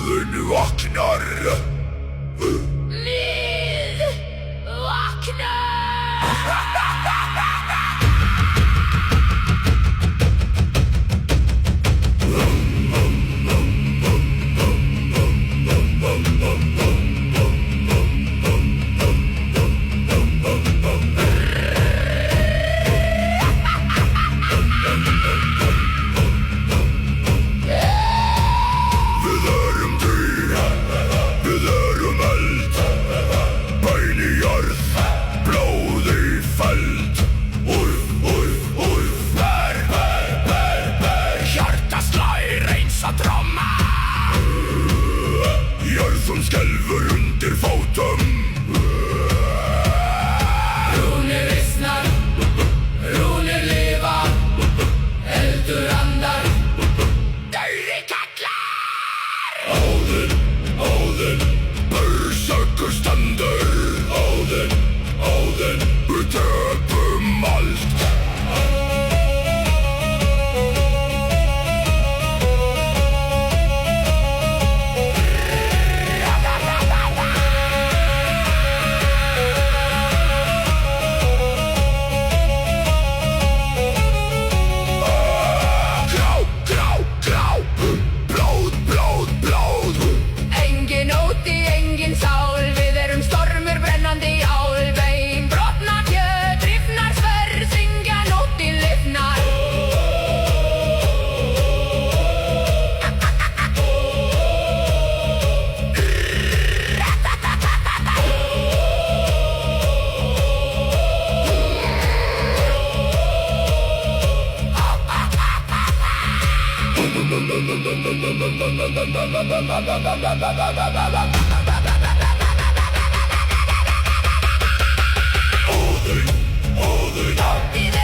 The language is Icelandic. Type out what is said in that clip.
Óðinn vaknar. Lið vaknar. Við erum dýr, við erum eld, bein í jörð, blóð í feld. Úlf, úlf, úlf, ber, ber, ber, ber, hjarta slær eins að tromma. Jörðum skelfur undir fótum. Rúnir visnar, rúnir lifa, eldur andar, dauði kallar. Óðinn, Óðinn, berserkur stendur. Óðinn, Óðinn, við töpum allt. Grá, grá, grá, blóð, blóð, blóð. Engin óti, engin sál, við erum stormur brennandi álvein. Brotna kjöt, rifnar sverð, syngja nóttin lifnar. Óðinn, Óðinn, Við